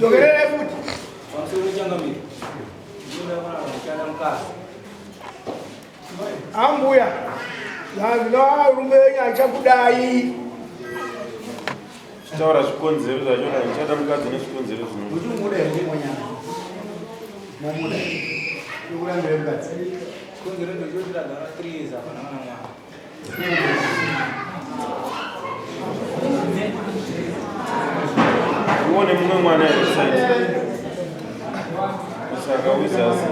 Jogerere futi. Ambuya. La rumenya chakudai. Chitaura zvikonzero zvacho nechada mukadzi nezvikonzero zvino. Kuti muda yemonyana. Mumuda. Ukurambira mukadzi. Konzero ndochoita dara 3 za kana mwana. Uone mumwe mwana kusaidia. Saka wizasi.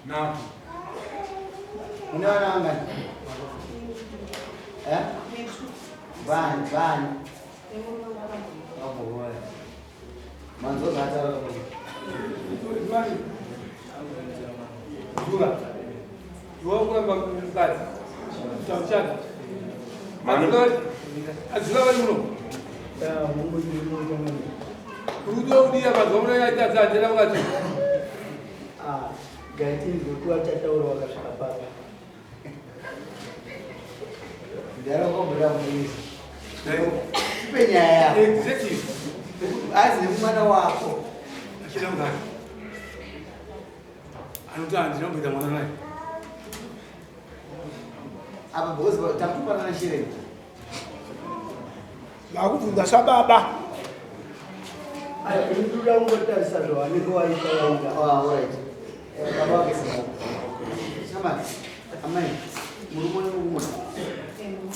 Now, unaona angani? Van. Hapo wewe. Manzo hata hapo. Juga. Dua bulan bagus. Cacat. Mana? Azula balik belum? Ya, mungu ni Rudo dia apa? Kamu nak ajak saya jalan macam? gaiti nilikuwa chatauro wakashika pale. Ndio kwa bila mwezi. Penya ya. Exactly. Azi ni mwana wako. Kila mtu. Anuta ndio mpita mwana naye. Aba bosi takupa na shire. Nakuvunza sababa. Aya ndura ngota sado aniko aita wanga. Alright. Baba kesema. Sama. Amai. Murumoni murumoni.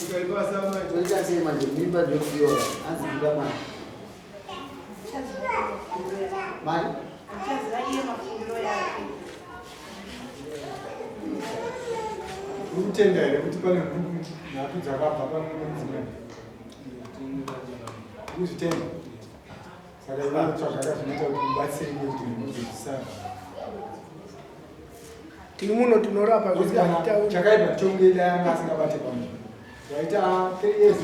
Ukaitoa sana. Tunataka sema ndio mimba ndio kiora. Anzi bila mwana. Mani? Achazalie mafundo yake. Umtenda ile kuti pane gugu napo dzakabva pamwe uzvitenda saka ivo tsvaga zvinoita kuti mubatsiri kuti mudzidzisana Tiri muno tinorapa chakaipa chongeda yanga asingabate pamwe waita 3 years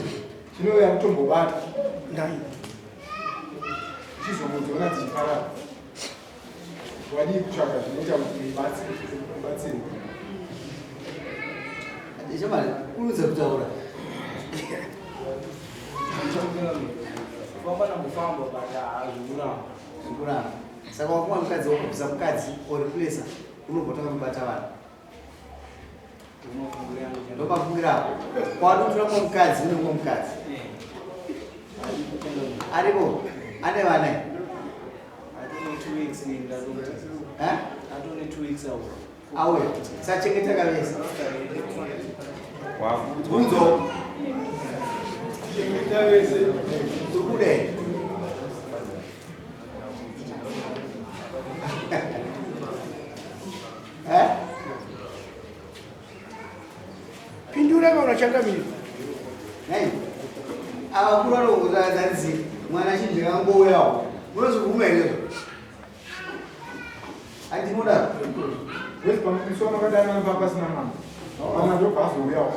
chinouya kutombobata ndani chizomudziona dzichiparara wadi kutsvaga zvinoita kuti mubatsiri Jamani, unuze kutaura. Baba na mfambo baada azura. Ngura. Saka wakuwa mkazi wako kuza mkazi or replace unobotaka kubata vana. Ndo mafungira hapo. Kwa watu tunamwa mkazi, unamwa mkazi. Aribo, ane vana. I don't 2 weeks ni ndado. I don't 2 weeks ago. Awe, sachengeta kabisa. Wow. Unzo. Chengeta wese. Tukude. Pindura kama unachangamia. Hey. Abakuru alo kuzazanzi mwana chinje kango yawo. Unozuvumelezo. Ati muda. wezi pamusoma kadana papa sina mama ana ndo pazouyawo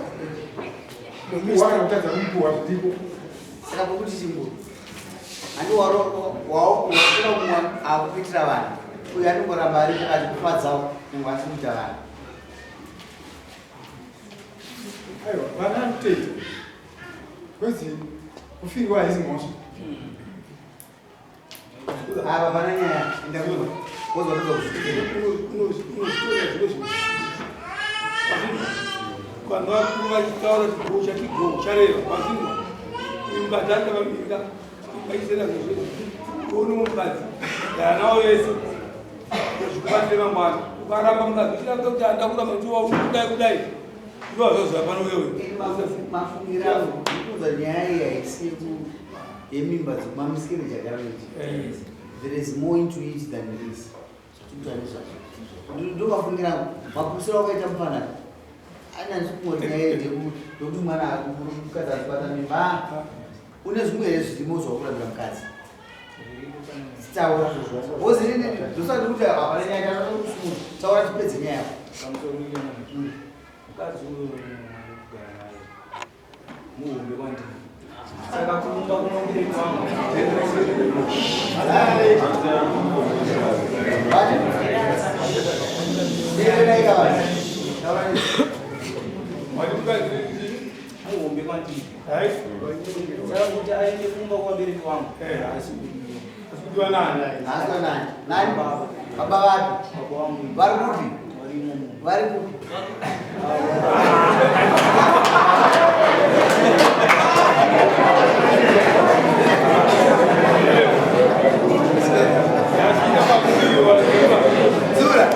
wana kutadza mupuwa zvitipo saka pokuti chimbo andi wawo wakuna kumwa akuitira vanhu uyo anongoramba ari pakati kufadzawo nengwe asi kuita vanhu aiwa vana anotoita kwezi kufiriwa haisi mhosva ava vana nyaya ndakuva wozvatoza Quando a curva de taura de bucha que gol, chareira, quase uma. E um badata vai ficar, vai ser a coisa. Ou não vai. Já não é isso. Os quatro não vão. O cara vai mudar. Já estou já andando com a mão, o kudai. Vou só para não ver. mafungira kuza nyaya yaisiku yemimba dzomamisire chakaraviti. There is more into it than this. Ndomafungira mapusiro wakaita mufanana anyanzi kumoti nyaya yekuti mwana akukadzi achibata mimba une zvimwe zvirimo zvakurambira mukadzi taura ozini ndosati kuti hapana nyaya taaakusimu taura tipedze nyaya Mukadzi unogara naye muhombe kwandiri saka kurumba kunongere kwangu Taura matini. Hai. Saka kuti aende kumba kwabereki wangu. Asikujua nani? Nasi nani? Nani baba? Baba wapi? Baba wangu. Vari kupi? Vari kupi? Zura.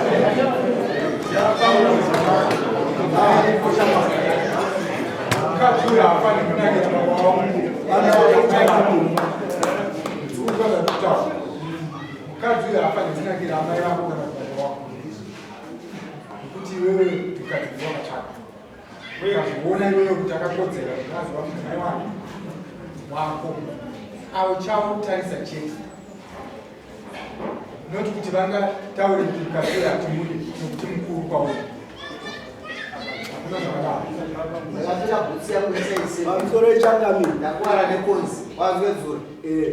Kazura afanye kunake na baba wangu. Kazura afanye kunake na mama yako na baba wako. Kuti wewe tukationa chako. Wewe unaona wewe kutakapodzera kazi wa mwana wako. Wako. Au chao tarisa cheti. Noti kuti vanga tauri kuti Kazura atimudi kuti mkuru kwa wewe. Ndakapfeka bhutsi yangu isaise. Pamusoro changamire. Ndakuwara nekonzi. Wazwe Zura.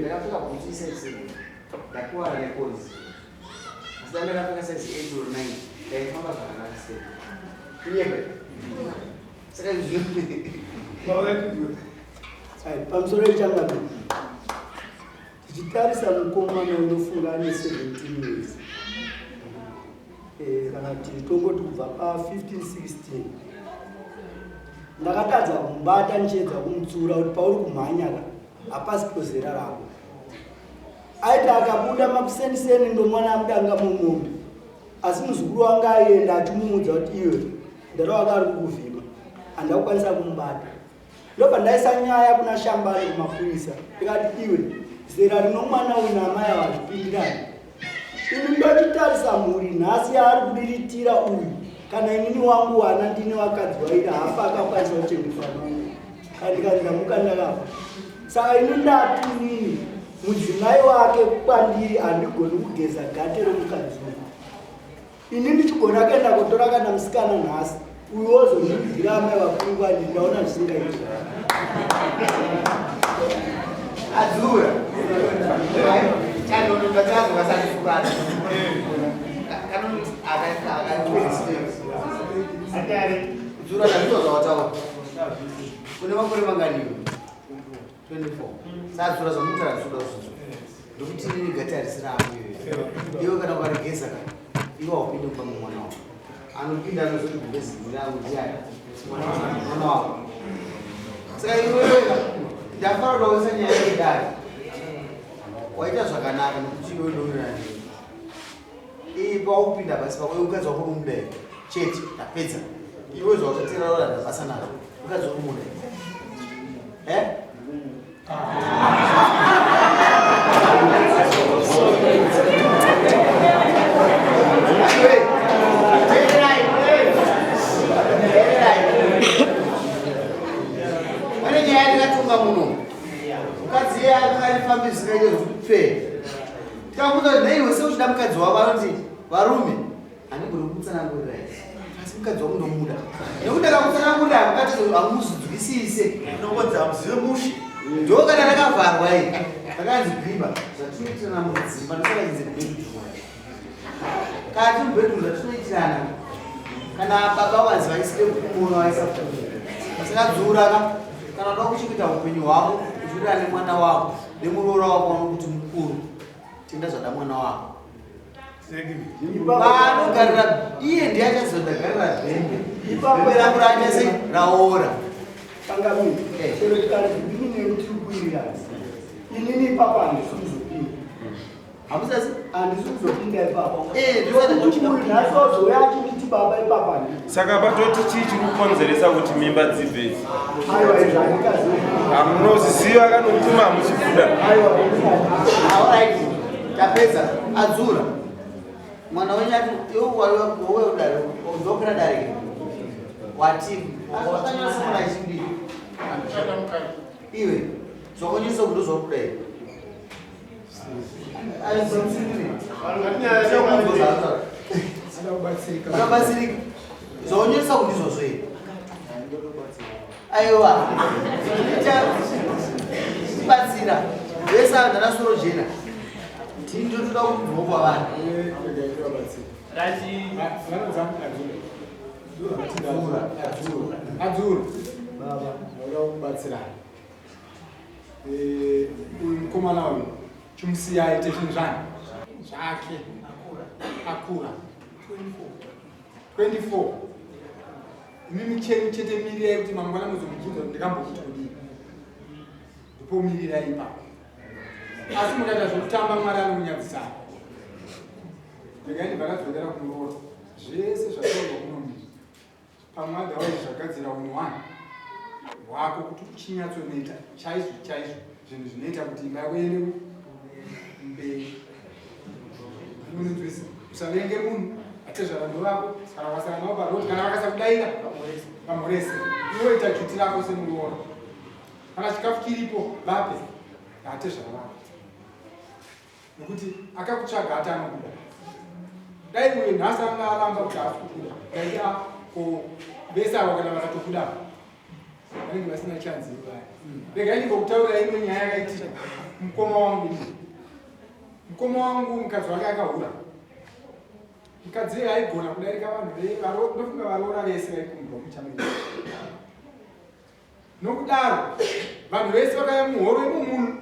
Ndakapfeka bhutsi isaise. Ndakuwara nekonzi. Asi ndakapfeka size 8 or 9. Ndaifamba zvakanaka sei. Kunyebe. Saka izvi. Pamusoro changamire. Tichitarisa mukomana unofunga ane 17 years. Kana kuti tongoti kubva pa15-16 ndakatadza kumbata nchedza kumutsura kuti pauri kumhanya hapasi kozera rako aiti akabuda makuseniseni ndomwana amudanga mumombe asi muzukuru wanga aienda achimuudza kuti iwe ndara waka ari kukuvhima handakukwanisa kumubata ndobva ndaisa nyaya kuna shambani kumapurisa ikati iwe zera rino mwana uyu namai havazvipindirani ini ndochitarisa mhuri nhasi yaari kudiritira uyu kana inini wangu wana ndine vakadzi vaida hafa akakwanisa kuchengefa nongo kandikandiramuka ndakafa saka ini ndati inini mudzimai wake kwandiri handigoni kugeza gate romukadzi wangu ini ndichigona kuenda kutora kana musikana nhasi uyu wozondidzira amai vakuru kwandiri ndaona zvisingaiti Azura. Chano ndakazo kasakufukana. Kana akakuexperience. Atari Zura ndatoza watawo. Kune makore mangani? 24. Sasa Zura zomutara Zura zvo. Ndokuti ni gatari sina amwe. Iwe kana kwaregesa kana. Iwe wapinde kwa mwana wako. Anopinda nozoti kubezi mwanangu ndiani. Mwana wako. Sasa iwe ndafara ndowesa nyaya yedari. Waita zvakanaka nokuti iwe ndourani. Paupinda basi pakwe ukadzi wako nomudai chete ndapedza. Iwe zvautatera rora ndabasa naro. Ukadzi wako nomudai. Pane nyaya ndakatunga muno. Mukadzi iye akafamba zvisikaite zvekupfera. Tikamuudza kuti neiwe seuchida mukadzi wavo anoti varume handigoni kukutsanangurira asi mukadzi wangu ndomuda nekuti ndakakutsanangurira mukati hamuzinzwisise Ndinongodza muzive mushi. ndo kana ndakavharwa iyi ndakanzi bhimba zvatinoitirana mudzimba ndosakainze bedroom kati mubedroom zvatinoitirana kana baba vanzi vaisire muno vaisa saka dzura kana uda kuchengeta upenyu hwako uchirira nemwana wako nemuroora wako wanokuti mukuru tenda zvada mwana wako vanogarira iye ndiye achazodagarira dhembe ipapera kuranyase raora kangamini chero tikati zvibini nekuti kuirasi inini ipapa handisi kuzopinda hamusasi handisi kuzopinda ipapa ndosati nhasi wazouya achinditi baba ipapa saka patoti chii chiri kukonzeresa kuti mimba dzibve aiwa izvandikaziva hamunoziziva kana kuti mamuchifuda aiwa alright tapedza adzura mwana wenyu ati iwe udare ndokira dare wati akanyasa mwana achidii iwe zvakonyesa kuti zvakudai akabatsirika zvakonyesa kuti izvozvo here aiwa tibatsira vese andana soro jena tindotoda kuti ndokwa vanhu Adzura. kubatsirana. Mukomana uyu chimusiya aite chinhu zvake akura 24. Imimi chete mirirai kuti mangwana muzomubvunza kuti ndikambokuti kudii, ndipo mirirai ipapo. Asi mukaita zvokutamba Mwari anomunyadzisana. Regai ndakadzokera kunorora zvese zvakaorwa kunomiri pamwada waizvi zvagadzira unhu hwako kuti uchinyatsoneta chaizvo zvinhu zvinoita kuti imba yako iende mberi. Unonzwisa usavenge munhu atezvarando vako kana vakasara navo parodi kana vakasakudaira pamurese unoita juti rako semuroora. Kana chikafu chiripo vape atezvara vako nokuti akakutsvaga ati anokuda. Dai uye nhasi anga aramba kuti asi kukuda daita ko vese avo kana vakatokuda vanenge vasina chanzi vaya. Regai ndingokutaurira imwe nyaya yakaitika mukoma wangu. Mukoma wangu mukadzi wake akahura. Mukadzi aigona kudarika vanhu ndofunga varoora vese vaikumbwa muchamiri. Nokudaro vanhu vese vakaya muhoro yemumunhu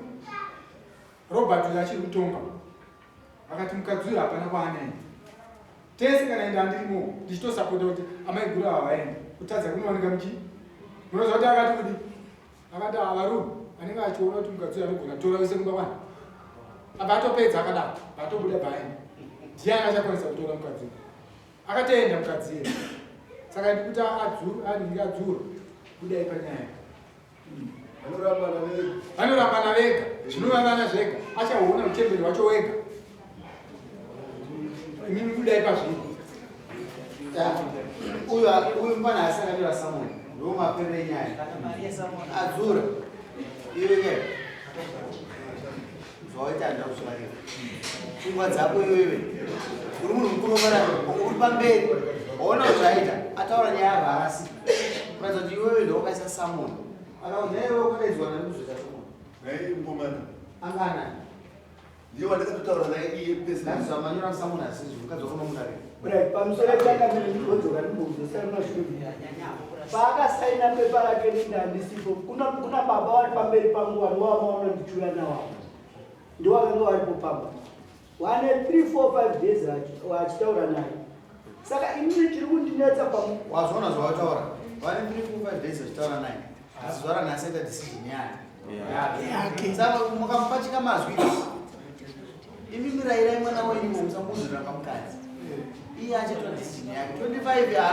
Robert achiri kutonga vakati mukadzi uyu hapana kwaanaenda. Tese kana enda ndirimo ndichitosapota kuti amaigura havaenda kutadza kunowanika muchi. Munoziva kuti akati kuti akati avarume anenge achiona kuti mukadzi uyu anogona tora vese kumba vanhu. Apa atopedza akadaro atobuda bhaenda. Ndiani achakwanisa kutora mukadzi uyu? Akatoenda mukadzi yeye. Saka ndikuti anhingi adzura kudai panyaya. Vanorambana vega zvinovavana zvega achaona uchemberi wacho wega. Imimi kudai pazvino uyu mwana asakatira Samuel ndo maperere nyaya adzura iwe zvawaita ndakusvarira pfungwa dzako iwewe uri munhu mukuru uri pamberi waona zvaita ataura nyaya yavarasi kuratidza kuti iwewe ndo wakaisa Samuel akaunaiwe ukadaidzwa nandizoita Samuel Mukomana angana ndiye wandakatotaura naye iye pezamanyora Samuel asizvo mukadzoka mamunare pamusoro chakamira ndibodzoka ndibozosaimashure paakasaina pepa rake nendandisipo kuna baba wari pamberi pangu wari wamaona ndichuya nawapo ndiwakanga waripo pamba wane 3-4-5 days achitaura naye. Saka imini chiri kundinetsa pamu wazvona zvawataura wane 3-4-5 days achitaura naye asi zvara nhasi aita decision yake. Saka mukamupachika mazwi imi mirairai mwana wenyu musamuzvira kamukadzi iye achaita decision yake 25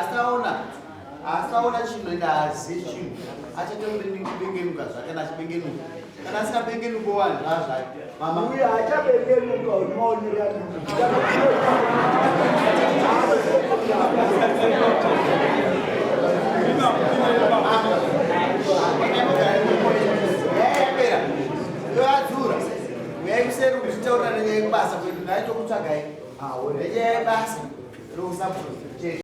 asaona chinhu ende haazivi chinhu achaita kubengenuka zvake kana achibengenuka kana asingabengenuka wani zvazvake mama uye achabengenuka unomaonera yapera yoadzura uyaikuseri kuchitaurira nenyaya yekubasa kwedu ndaitokutsvagai nenyaya yebasa rokusapurova